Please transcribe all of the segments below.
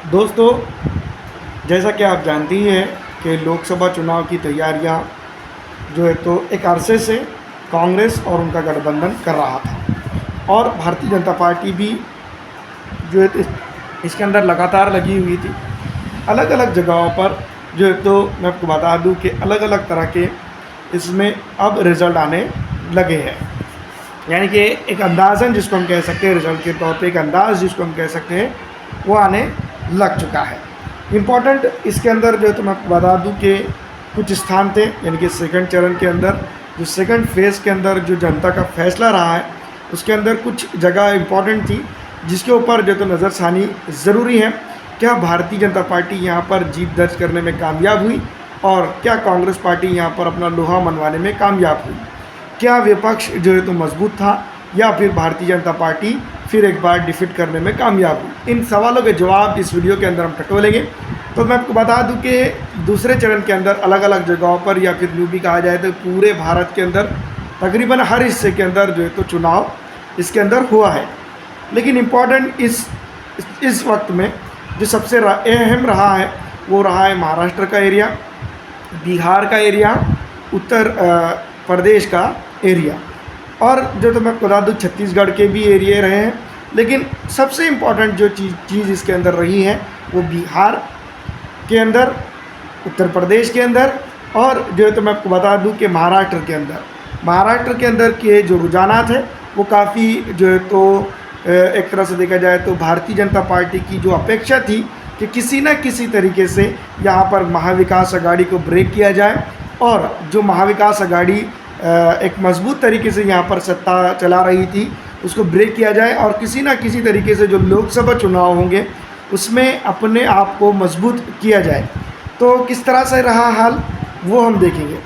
दोस्तों, जैसा कि आप जानते ही हैं कि लोकसभा चुनाव की तैयारियां जो है तो एक अरसे से कांग्रेस और उनका गठबंधन कर रहा था और भारतीय जनता पार्टी भी जो है इसके अंदर लगातार लगी हुई थी। अलग अलग जगहों पर जो है तो मैं आपको बता दूं कि अलग अलग तरह के इसमें अब रिज़ल्ट आने लगे हैं। यानी कि एक अंदाज़न जिसको हम कह सकते हैं, रिज़ल्ट के तौर पे एक अंदाज़ जिसको हम कह सकते हैं, वो आने लग चुका है। इम्पॉर्टेंट इसके अंदर जो है तो मैं आपको बता दूं कि कुछ स्थान थे, यानी कि सेकंड चरण के अंदर, जो सेकंड फेज़ के अंदर जो जनता का फैसला रहा है, उसके अंदर कुछ जगह इम्पॉर्टेंट थी जिसके ऊपर जो तो नज़रसानी ज़रूरी है। क्या भारतीय जनता पार्टी यहाँ पर जीत दर्ज करने में कामयाब हुई और क्या कांग्रेस पार्टी यहाँ पर अपना लोहा मनवाने में कामयाब हुई? क्या विपक्ष जो है तो मजबूत था या फिर भारतीय जनता पार्टी फिर एक बार डिफीट करने में कामयाब हुई? इन सवालों के जवाब इस वीडियो के अंदर हम टटोलेंगे। तो मैं आपको बता दूं कि दूसरे चरण के अंदर अलग अलग जगहों पर या फिर यूँ भी कहा जाए तो पूरे भारत के अंदर तकरीबन हर हिस्से के अंदर जो है तो चुनाव इसके अंदर हुआ है। लेकिन इम्पॉर्टेंट इस वक्त में जो सबसे अहम रहा है वो रहा है महाराष्ट्र का एरिया, बिहार का एरिया, उत्तर प्रदेश का एरिया, और जो तो मैं आपको बता दूँ छत्तीसगढ़ के भी एरिए रहे हैं। लेकिन सबसे इम्पॉर्टेंट जो चीज़ इसके अंदर रही है वो बिहार के अंदर, उत्तर प्रदेश के अंदर, और जो है तो मैं आपको बता दूं कि महाराष्ट्र के अंदर के जो रुझानात है वो काफ़ी जो है तो एक तरह से देखा जाए तो भारतीय जनता पार्टी की जो अपेक्षा थी कि किसी न किसी तरीके से यहाँ पर महाविकास अघाड़ी को ब्रेक किया जाए और जो महाविकास अघाड़ी एक मजबूत तरीके से यहाँ पर सत्ता चला रही थी उसको ब्रेक किया जाए और किसी न किसी तरीके से जो लोकसभा चुनाव होंगे उसमें अपने आप को मजबूत किया जाए। तो किस तरह से रहा हाल वो हम देखेंगे।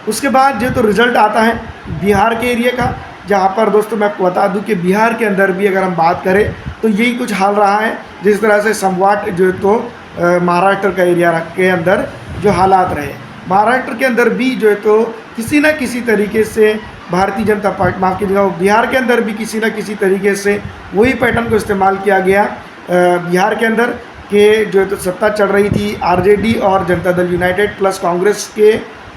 उसके बाद जो तो रिज़ल्ट आता है बिहार के एरिया का, जहाँ पर दोस्तों मैं आपको बता दूं कि बिहार के अंदर भी अगर हम बात करें तो यही कुछ हाल रहा है जिस तरह से समवाट जो है तो महाराष्ट्र का एरिया के अंदर जो हालात रहे। महाराष्ट्र के अंदर भी जो है तो किसी न किसी तरीके से भारतीय जनता पार्टी, माफ़ कीजिएगा, बिहार के अंदर भी किसी न किसी तरीके से वही पैटर्न को इस्तेमाल किया गया बिहार के अंदर के जो है तो सत्ता चल रही थी आरजेडी और जनता दल यूनाइटेड प्लस कांग्रेस के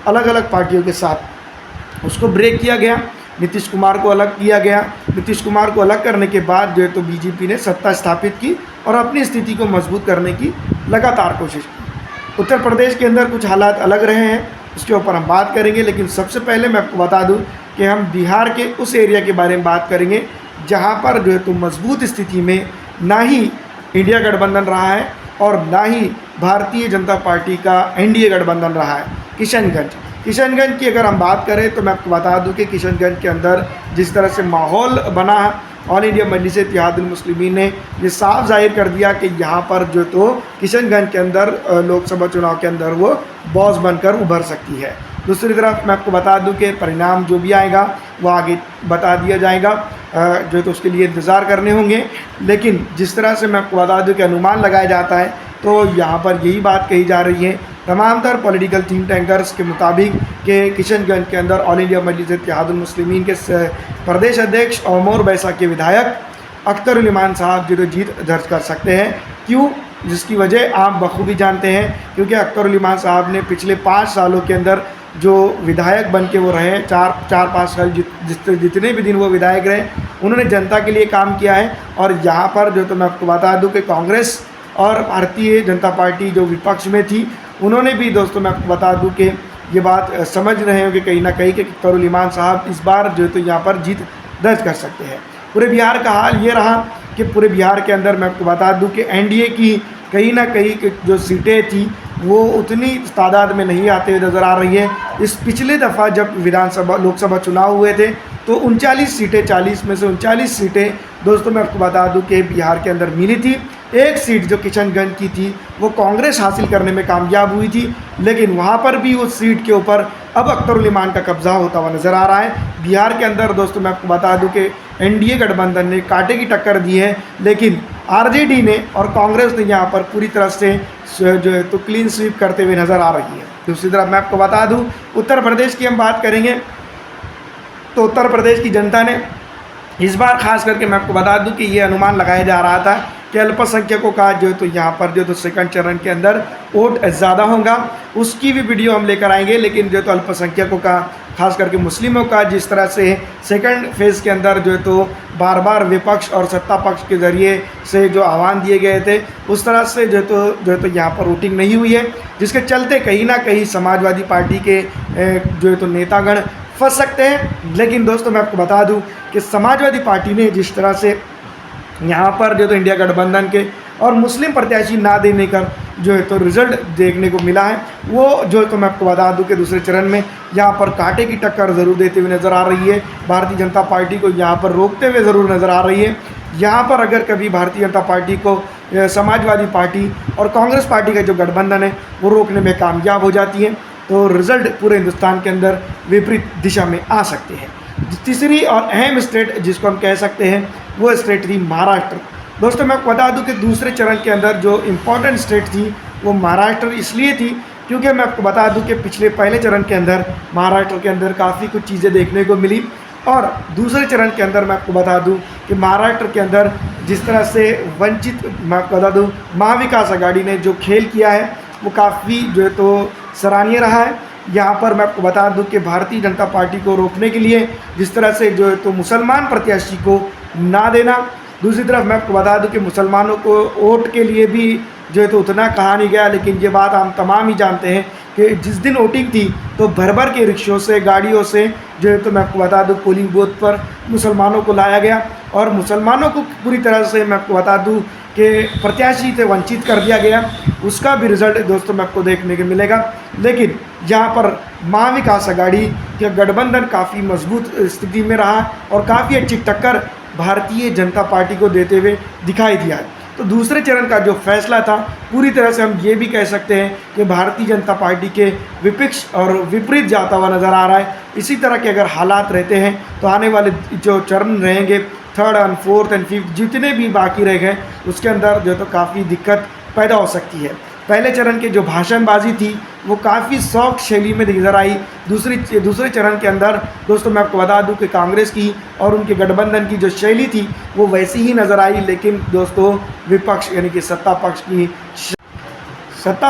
अलग अलग पार्टियों के साथ, उसको ब्रेक किया गया। नीतीश कुमार को अलग किया गया। नीतीश कुमार को अलग करने के बाद जो है तो बीजेपी ने सत्ता स्थापित की और अपनी स्थिति को मजबूत करने की लगातार कोशिश की। उत्तर प्रदेश के अंदर कुछ हालात अलग रहे हैं, उसके ऊपर हम बात करेंगे। लेकिन सबसे पहले मैं आपको बता दूं कि हम बिहार के उस एरिया के बारे में बात करेंगे जहां पर जो है तो मजबूत स्थिति में ना ही इंडिया गठबंधन रहा है और ना ही भारतीय जनता पार्टी का एनडीए गठबंधन रहा है। किशनगंज की अगर हम बात करें तो मैं आपको बता दूं कि किशनगंज के अंदर जिस तरह से माहौल बना है, ऑल इंडिया मजलिस इत्तेहादुल मुस्लिमीन ने ये साफ जाहिर कर दिया कि यहाँ पर जो तो किशनगंज के अंदर लोकसभा चुनाव के अंदर वो बॉस बनकर उभर सकती है। दूसरी तरफ मैं आपको बता दूं कि परिणाम जो भी आएगा वो आगे बता दिया जाएगा, जो तो उसके लिए इंतज़ार करने होंगे। लेकिन जिस तरह से मैं आपको बता दूं कि अनुमान लगाया जाता है तो यहाँ पर यही बात कही जा रही है तमाम तर पॉलिटिकल थिंक टैंकर्स के मुताबिक कि किशनगंज के अंदर ऑल इंडिया मजलिस इत्तेहादुल मुस्लिमीन के प्रदेश अध्यक्ष और मोर बैसा के विधायक अख्तर उल इमान साहब जो जीत दर्ज कर सकते हैं। क्यों? जिसकी वजह आप बखूबी जानते हैं, क्योंकि अख्तर उल इमान साहब ने पिछले 5 सालों के अंदर जो विधायक बन के वो रहे, 4-5 साल जितने भी दिन वो विधायक रहे, उन्होंने जनता के लिए काम किया है। और यहाँ पर जो तो मैं आपको बता दूं कि कांग्रेस और भारतीय जनता पार्टी जो विपक्ष में थी उन्होंने भी दोस्तों मैं आपको बता दूं कि ये बात समझ रहे हो कि कहीं ना कहीं कि अख्तर उल इमान साहब इस बार जो तो यहाँ पर जीत दर्ज कर सकते हैं। पूरे बिहार का हाल ये रहा कि पूरे बिहार के अंदर मैं आपको बता दूं कि एनडीए की कहीं ना कहीं जो सीटें थी वो उतनी तादाद में नहीं आते हुए नज़र आ रही है। इस पिछले दफ़ा जब लोकसभा चुनाव हुए थे तो 39 सीटें, 40 में से 39 सीटें दोस्तों मैं आपको बता दूं कि बिहार के अंदर मिली थी। एक सीट जो किशनगंज की थी वो कांग्रेस हासिल करने में कामयाब हुई थी, लेकिन वहाँ पर भी उस सीट के ऊपर अब अख्तर उल इमान का कब्जा होता हुआ नज़र आ रहा है। बिहार के अंदर दोस्तों मैं आपको बता दूं कि एनडीए गठबंधन ने कांटे की टक्कर दी है, लेकिन आरजेडी ने और कांग्रेस ने यहाँ पर पूरी तरह से जो है तो क्लीन स्वीप करते हुए नज़र आ रही है। दूसरी तरफ मैं आपको बता दूं उत्तर प्रदेश की हम बात करेंगे तो उत्तर प्रदेश की जनता ने इस बार खास करके मैं आपको बता दूं कि ये अनुमान लगाया जा रहा था कि अल्पसंख्यकों का जो है तो यहाँ पर जो तो सेकंड चरण के अंदर वोट ज़्यादा होगा, उसकी भी वीडियो हम लेकर आएंगे। लेकिन जो तो अल्पसंख्यकों का, खास करके मुस्लिमों का जिस तरह से सेकंड फेज़ के अंदर जो है तो बार बार विपक्ष और सत्ता पक्ष के ज़रिए से जो आह्वान दिए गए थे, उस तरह से जो है तो यहाँ पर वोटिंग नहीं हुई है, जिसके चलते कहीं ना कहीं समाजवादी पार्टी के जो है तो नेतागण फंस सकते हैं। लेकिन दोस्तों मैं आपको बता दूं कि समाजवादी पार्टी ने जिस तरह से यहाँ पर जो तो इंडिया गठबंधन के और मुस्लिम प्रत्याशी ना देने का जो है तो रिज़ल्ट देखने को मिला है, वो जो है तो मैं आपको बता दूं कि दूसरे चरण में यहाँ पर कांटे की टक्कर ज़रूर देते हुए नज़र आ रही है। भारतीय जनता पार्टी को यहाँ पर रोकते हुए ज़रूर नज़र आ रही है। यहाँ पर अगर कभी भारतीय जनता पार्टी को समाजवादी पार्टी और कांग्रेस पार्टी का जो गठबंधन है वो रोकने में कामयाब हो जाती है, तो रिज़ल्ट पूरे हिंदुस्तान के अंदर विपरीत दिशा में आ सकते हैं। तीसरी और अहम स्टेट जिसको हम कह सकते हैं वो स्टेट थी महाराष्ट्र। दोस्तों मैं आपको बता दूं कि दूसरे चरण के अंदर जो इम्पोर्टेंट स्टेट थी वो महाराष्ट्र इसलिए थी क्योंकि मैं आपको बता दूं कि पिछले पहले चरण के अंदर महाराष्ट्र के अंदर काफ़ी कुछ चीज़ें देखने को मिली, और दूसरे चरण के अंदर मैं आपको बता दूं कि महाराष्ट्र के अंदर जिस तरह से वंचित, मैं आपको बता दूं महाविकास आघाड़ी ने जो खेल किया है वो काफ़ी जो है तो सराहनीय रहा है। यहाँ पर मैं आपको बता दूं कि भारतीय जनता पार्टी को रोकने के लिए जिस तरह से जो है तो मुसलमान प्रत्याशी को ना देना, दूसरी तरफ मैं आपको बता दूं कि मुसलमानों को वोट के लिए भी जो है तो उतना कहा नहीं गया। लेकिन ये बात हम तमाम ही जानते हैं कि जिस दिन वोटिंग थी तो भर भर के रिक्शों से, गाड़ियों से जो है तो मैं आपको बता दूं पोलिंग बूथ पर मुसलमानों को लाया गया, और मुसलमानों को पूरी तरह से मैं आपको बता दूं कि प्रत्याशी से वंचित कर दिया गया। उसका भी रिज़ल्ट दोस्तों मैं आपको देखने को मिलेगा। लेकिन यहाँ पर महाविकास आघाड़ी का गठबंधन काफ़ी मजबूत स्थिति में रहा और काफ़ी अच्छी टक्कर भारतीय जनता पार्टी को देते हुए दिखाई दिया है। तो दूसरे चरण का जो फैसला था पूरी तरह से हम ये भी कह सकते हैं कि भारतीय जनता पार्टी के विपक्ष और विपरीत जाता हुआ नज़र आ रहा है। इसी तरह के अगर हालात रहते हैं तो आने वाले जो चरण रहेंगे, third and fourth and fifth जितने भी बाकी रह गए, उसके अंदर जो तो काफ़ी दिक्कत पैदा हो सकती है। पहले चरण के जो भाषणबाजी थी वो काफ़ी सॉफ्ट शैली में नजर आई। दूसरे चरण के अंदर दोस्तों मैं आपको बता दूं कि कांग्रेस की और उनके गठबंधन की जो शैली थी वो वैसी ही नज़र आई। लेकिन दोस्तों विपक्ष यानी कि सत्ता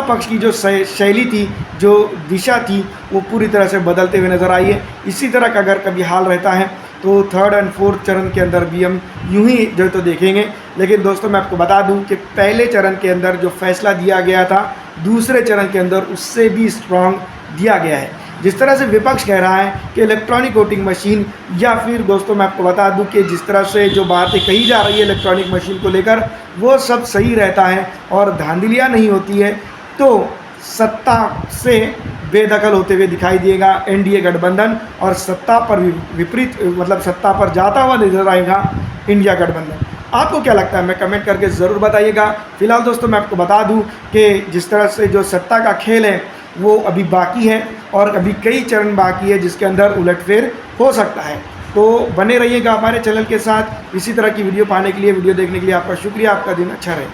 पक्ष की जो शैली थी, जो दिशा थी, वो पूरी तरह से बदलते हुए नज़र आई है। इसी तरह का अगर कभी हाल रहता है तो थर्ड एंड फोर्थ चरण के अंदर भी हम यूं ही जो तो देखेंगे। लेकिन दोस्तों मैं आपको बता दूं कि पहले चरण के अंदर जो फैसला दिया गया था दूसरे चरण के अंदर उससे भी स्ट्रांग दिया गया है। जिस तरह से विपक्ष कह रहा है कि इलेक्ट्रॉनिक वोटिंग मशीन, या फिर दोस्तों मैं आपको बता दूं कि जिस तरह से जो बातें कही जा रही है इलेक्ट्रॉनिक मशीन को लेकर वो सब सही रहता है और धांधलियाँ नहीं होती है, तो सत्ता से बेदखल होते हुए दिखाई देगा एनडीए गठबंधन, और सत्ता पर विपरीत मतलब सत्ता पर जाता हुआ नजर आएगा इंडिया गठबंधन। आपको क्या लगता है, मैं कमेंट करके ज़रूर बताइएगा। फिलहाल दोस्तों मैं आपको बता दूं कि जिस तरह से जो सत्ता का खेल है वो अभी बाकी है और अभी कई चरण बाकी है जिसके अंदर उलटफेर हो सकता है। तो बने रहिएगा हमारे चैनल के साथ। इसी तरह की वीडियो पाने के लिए, वीडियो देखने के लिए आपका शुक्रिया। आपका दिन अच्छा रहे।